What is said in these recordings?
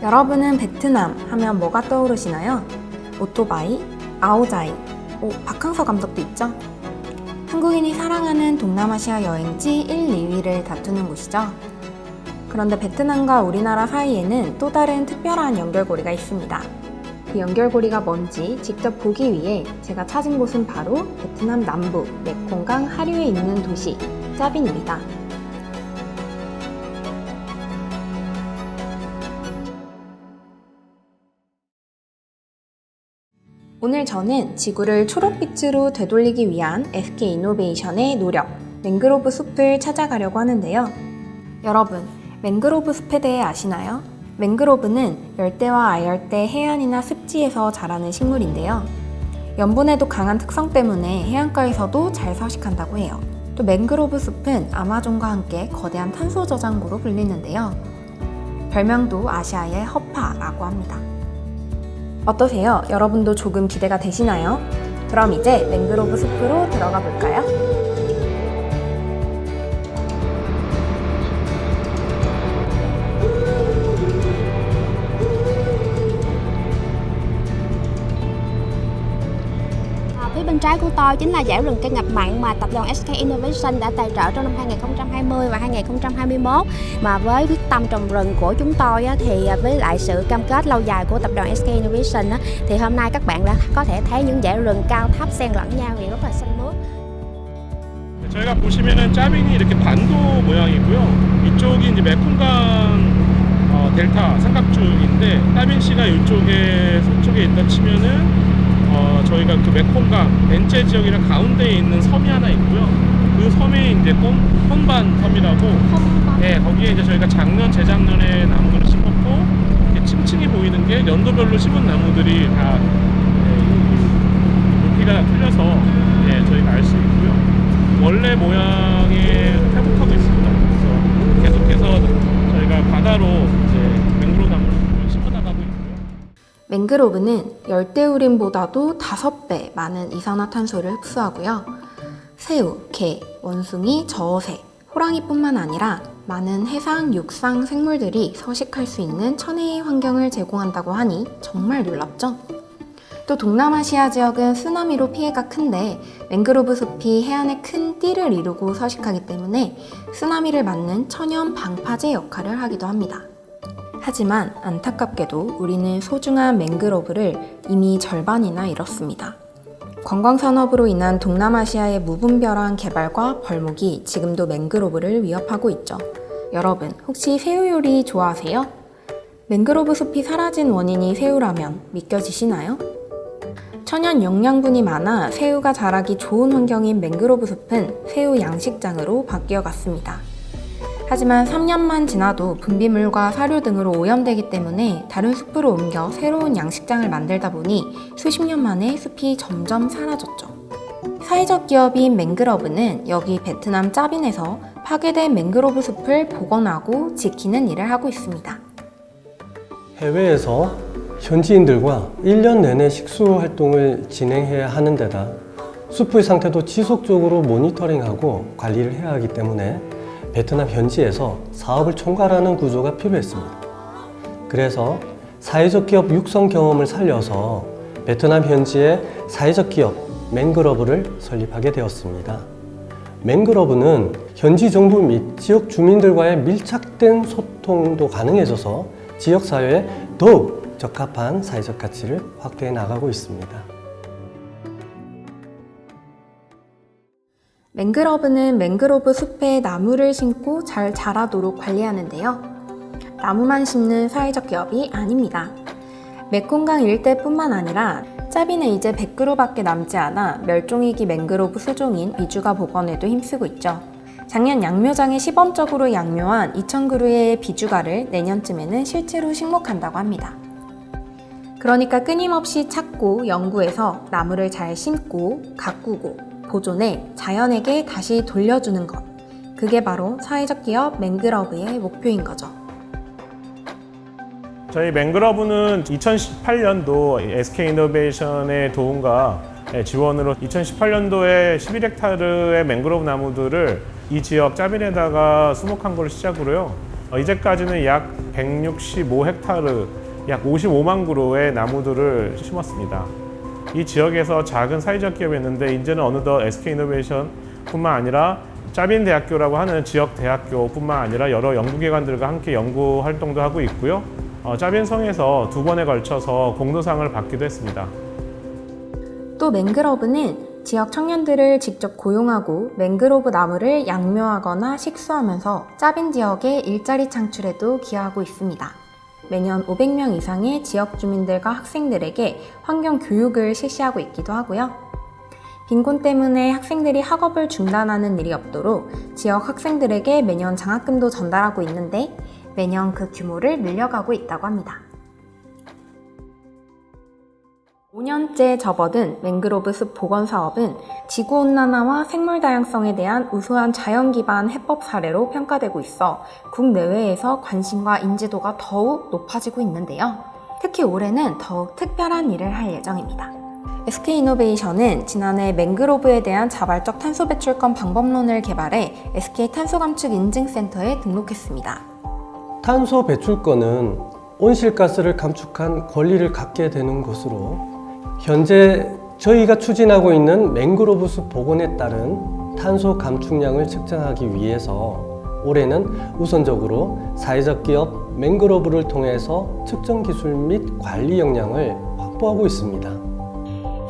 여러분은 베트남 하면 뭐가 떠오르시나요? 오토바이, 아오자이, 박항서 감독도 있죠? 한국인이 사랑하는 동남아시아 여행지 1, 2위를 다투는 곳이죠. 그런데 베트남과 우리나라 사이에는 또 다른 특별한 연결고리가 있습니다. 그 연결고리가 뭔지 직접 보기 위해 제가 찾은 곳은 바로 베트남 남부 메콩강 하류에 있는 도시 짜빈입니다. 오늘 저는 지구를 초록빛으로 되돌리기 위한 SK이노베이션의 노력, 맹그로브 숲을 찾아가려고 하는데요. 여러분, 맹그로브 숲에 대해 아시나요? 맹그로브는 열대와 아열대 해안이나 습지에서 자라는 식물인데요. 염분에도 강한 특성 때문에 해안가에서도 잘 서식한다고 해요. 또 맹그로브 숲은 아마존과 함께 거대한 탄소 저장고로 불리는데요. 별명도 아시아의 허파라고 합니다. 어떠세요? 여러분도 조금 기대가 되시나요? 그럼 이제 맹그로브 숲으로 들어가 볼까요? Phía bên trái của tôi chính là dãy rừng cây ngập mặn mà tập đoàn SK Innovation đã tài trợ trong năm 2020 và 2021. Mà với quyết tâm trồng rừng của chúng tôi thì với lại sự cam kết lâu dài của tập đoàn SK Innovation thì hôm nay các bạn đã có thể thấy những dãy rừng cao thấp xen lẫn nhau thì rất là xanh mướt. 저희가 보시면은 짜빈이 이렇게 반도 모양이고요. 이쪽이 이제 메콩강 델타 삼각줄인데 짜빈시가 이쪽에 서쪽에 있다 치면은 저희가 그 메콩강 벤체 지역이랑 가운데에 있는 섬이 하나 있고요. 그 섬에 이제 혼반 섬이라고. 네, 거기에 이제 저희가 작년, 재작년에 나무를 심었고 이렇게 층층이 보이는 게 연도별로 심은 나무들이 다 높이가 틀려서 저희가 알 수 있고요. 원래 모양에 회복하고 있습니다. 그래서 계속해서 저희가 바다로 이제 맹그로브 나무를 심어나가고 있고요. 맹그로브는 열대우림보다도 5배 많은 이산화탄소를 흡수하고요. 새우, 게, 원숭이, 저어새, 호랑이뿐만 아니라 많은 해상, 육상 생물들이 서식할 수 있는 천혜의 환경을 제공한다고 하니 정말 놀랍죠? 또 동남아시아 지역은 쓰나미로 피해가 큰데 맹그로브 숲이 해안에 큰 띠를 이루고 서식하기 때문에 쓰나미를 막는 천연 방파제 역할을 하기도 합니다. 하지만 안타깝게도 우리는 소중한 맹그로브를 이미 절반이나 잃었습니다. 관광산업으로 인한 동남아시아의 무분별한 개발과 벌목이 지금도 맹그로브를 위협하고 있죠. 여러분, 혹시 새우 요리 좋아하세요? 맹그로브 숲이 사라진 원인이 새우라면 믿겨지시나요? 천연 영양분이 많아 새우가 자라기 좋은 환경인 맹그로브 숲은 새우 양식장으로 바뀌어갔습니다. 하지만 3년만 지나도 분비물과 사료 등으로 오염되기 때문에 다른 숲으로 옮겨 새로운 양식장을 만들다 보니 수십 년 만에 숲이 점점 사라졌죠. 사회적 기업인 맹그러브는 여기 베트남 짜빈에서 파괴된 맹그로브 숲을 복원하고 지키는 일을 하고 있습니다. 해외에서 현지인들과 1년 내내 식수 활동을 진행해야 하는 데다 숲의 상태도 지속적으로 모니터링하고 관리를 해야 하기 때문에 베트남 현지에서 사업을 총괄하는 구조가 필요했습니다. 그래서 사회적 기업 육성 경험을 살려서 베트남 현지의 사회적 기업 맹그러브를 설립하게 되었습니다. 맹그러브는 현지 정부 및 지역 주민들과의 밀착된 소통도 가능해져서 지역사회에 더욱 적합한 사회적 가치를 확대해 나가고 있습니다. 맹그러브는 맹그로브 숲에 나무를 심고 잘 자라도록 관리하는데요. 나무만 심는 사회적 기업이 아닙니다. 메콩강 일대뿐만 아니라 짜빈에 이제 100그루밖에 남지 않아 멸종위기 맹그로브 수종인 비주가 복원에도 힘쓰고 있죠. 작년 양묘장에 시범적으로 양묘한 2000그루의 비주가를 내년쯤에는 실제로 식목한다고 합니다. 그러니까 끊임없이 찾고 연구해서 나무를 잘 심고 가꾸고 보존해 자연에게 다시 돌려주는 것. 그게 바로 사회적 기업 맹그러브의 목표인 거죠. 저희 맹그러브는 2018년도 SK이노베이션의 도움과 지원으로 2018년도에 11헥타르의 맹그로브 나무들을 이 지역 짜빈에다가 수목한 걸 시작으로요. 이제까지는 약 165헥타르, 약 55만 그루의 나무들을 심었습니다. 이 지역에서 작은 사회적 기업이었는데 이제는 어느덧 SK이노베이션뿐만 아니라 짜빈 대학교라고 하는 지역 대학교뿐만 아니라 여러 연구기관들과 함께 연구 활동도 하고 있고요. 짜빈성에서 2번에 걸쳐서 공로상을 받기도 했습니다. 또 맹그로브는 지역 청년들을 직접 고용하고 맹그로브 나무를 양묘하거나 식수하면서 짜빈 지역의 일자리 창출에도 기여하고 있습니다. 매년 500명 이상의 지역 주민들과 학생들에게 환경 교육을 실시하고 있기도 하고요. 빈곤 때문에 학생들이 학업을 중단하는 일이 없도록 지역 학생들에게 매년 장학금도 전달하고 있는데 매년 그 규모를 늘려가고 있다고 합니다. 5년째 접어든 맹그로브 숲 복원 사업은 지구온난화와 생물다양성에 대한 우수한 자연 기반 해법 사례로 평가되고 있어 국내외에서 관심과 인지도가 더욱 높아지고 있는데요. 특히 올해는 더욱 특별한 일을 할 예정입니다. SK이노베이션은 지난해 맹그로브에 대한 자발적 탄소 배출권 방법론을 개발해 SK 탄소감축 인증센터에 등록했습니다. 탄소 배출권은 온실가스를 감축한 권리를 갖게 되는 것으로 현재 저희가 추진하고 있는 맹그로브 숲 복원에 따른 탄소 감축량을 측정하기 위해서 올해는 우선적으로 사회적 기업 맹그로브를 통해서 측정 기술 및 관리 역량을 확보하고 있습니다.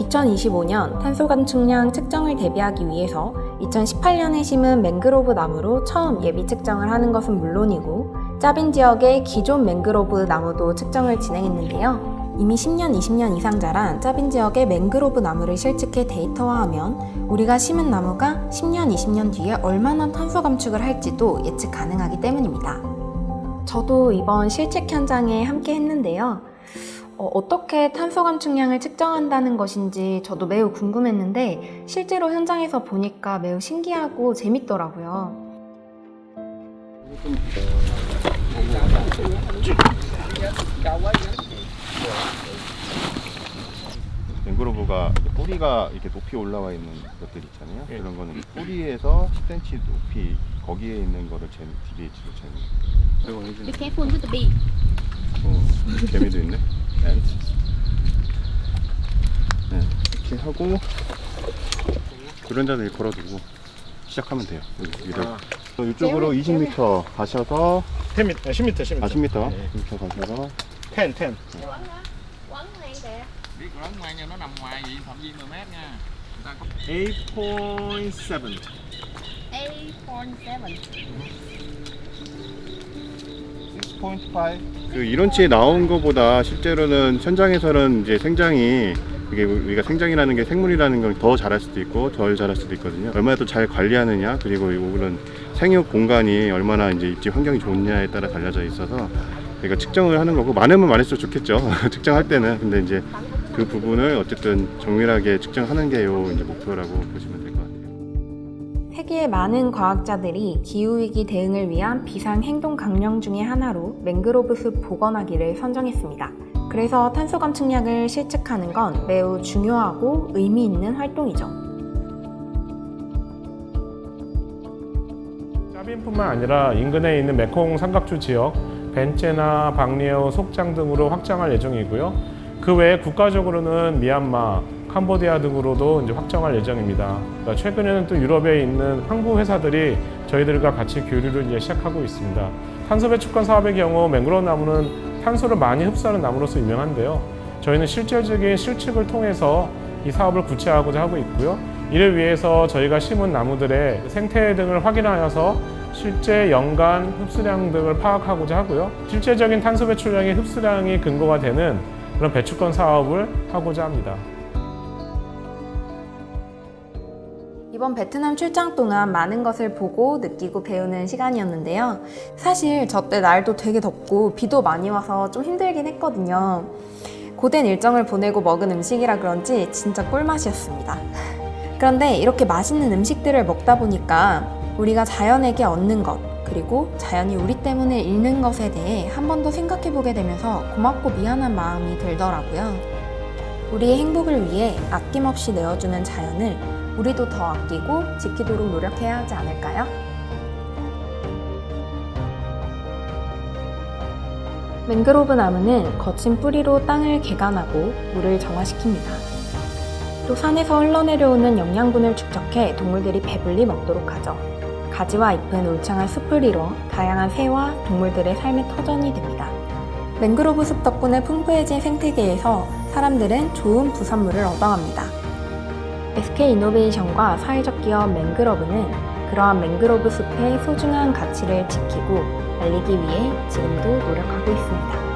2025년 탄소 감축량 측정을 대비하기 위해서 2018년에 심은 맹그로브 나무로 처음 예비 측정을 하는 것은 물론이고 짜빈 지역의 기존 맹그로브 나무도 측정을 진행했는데요. 이미 10년, 20년 이상 자란 짜빈 지역의 맹그로브 나무를 실측해 데이터화하면 우리가 심은 나무가 10년, 20년 뒤에 얼마나 탄소 감축을 할지도 예측 가능하기 때문입니다. 저도 이번 실측 현장에 함께 했는데요. 어떻게 탄소 감축량을 측정한다는 것인지 저도 매우 궁금했는데 실제로 현장에서 보니까 매우 신기하고 재밌더라고요. 맹그로브가 뿌리가 이렇게 높이 올라와 있는 것들 있잖아요. 그런 거는 뿌리에서 10cm 높이 거기에 있는 거를 DBH로 재는. 그리고 요즘 Be careful with the bee. 개미도 있네. 네, 이렇게 하고 그런자들 걸어두고 시작하면 돼요. 이쪽으로 20m 가셔서 10m, 10m, 10m. 40m 네. 이렇게 가셔서 10, 10. biết rớt ngoan nhưng nó nằm ngoài vậy phạm vi 10 mét nha. Người ta có 8.7. 8.7. 6.5. 그 이론치에 나온 것보다 실제로는 현장에서는 이제 생장이 이게 우리가 생장이라는 게 생물이라는 걸 더 잘할 수도 있고 덜 잘할 수도 있거든요. 얼마나 또 잘 관리하느냐 그리고 이거는 생육 공간이 얼마나 이제 입지 환경이 좋냐에 따라 달려져 있어서 그러니까 측정을 하는 거고 많으면 많을수록 좋겠죠. 측정할 때는 근데 이제 그 부분을 어쨌든 정밀하게 측정하는 게 요 이제 목표라고 보시면 될 것 같아요. 세계의 많은 과학자들이 기후위기 대응을 위한 비상행동 강령 중의 하나로 맹그로브 숲 복원하기를 선정했습니다. 그래서 탄소 감축량을 실측하는 건 매우 중요하고 의미 있는 활동이죠. 짜빈뿐만 아니라 인근에 있는 메콩 삼각주 지역, 벤체나 박리에오, 속장 등으로 확장할 예정이고요. 그 외에 국가적으로는 미얀마, 캄보디아 등으로도 이제 확장할 예정입니다. 그러니까 최근에는 또 유럽에 있는 항구 회사들이 저희들과 같이 교류를 이제 시작하고 있습니다. 탄소 배출권 사업의 경우 맹그로브 나무는 탄소를 많이 흡수하는 나무로서 유명한데요. 저희는 실질적인 실측을 통해서 이 사업을 구체화하고자 하고 있고요. 이를 위해서 저희가 심은 나무들의 생태 등을 확인하여서 실제 연간 흡수량 등을 파악하고자 하고요. 실제적인 탄소 배출량의 흡수량이 근거가 되는 그런 배출권 사업을 하고자 합니다. 이번 베트남 출장 동안 많은 것을 보고 느끼고 배우는 시간이었는데요. 사실 저 때 날도 되게 덥고 비도 많이 와서 좀 힘들긴 했거든요. 고된 일정을 보내고 먹은 음식이라 그런지 진짜 꿀맛이었습니다. 그런데 이렇게 맛있는 음식들을 먹다 보니까 우리가 자연에게 얻는 것, 그리고 자연이 우리 때문에 잃는 것에 대해 한 번 더 생각해 보게 되면서 고맙고 미안한 마음이 들더라고요. 우리의 행복을 위해 아낌없이 내어주는 자연을 우리도 더 아끼고 지키도록 노력해야 하지 않을까요? 맹그로브 나무는 거친 뿌리로 땅을 개간하고 물을 정화시킵니다. 또 산에서 흘러내려오는 영양분을 축적해 동물들이 배불리 먹도록 하죠. 가지와 잎은 울창한 숲을 이뤄 다양한 새와 동물들의 삶의 터전이 됩니다. 맹그로브 숲 덕분에 풍부해진 생태계에서 사람들은 좋은 부산물을 얻어갑니다. SK이노베이션과 사회적 기업 맹그로브는 그러한 맹그로브 숲의 소중한 가치를 지키고 알리기 위해 지금도 노력하고 있습니다.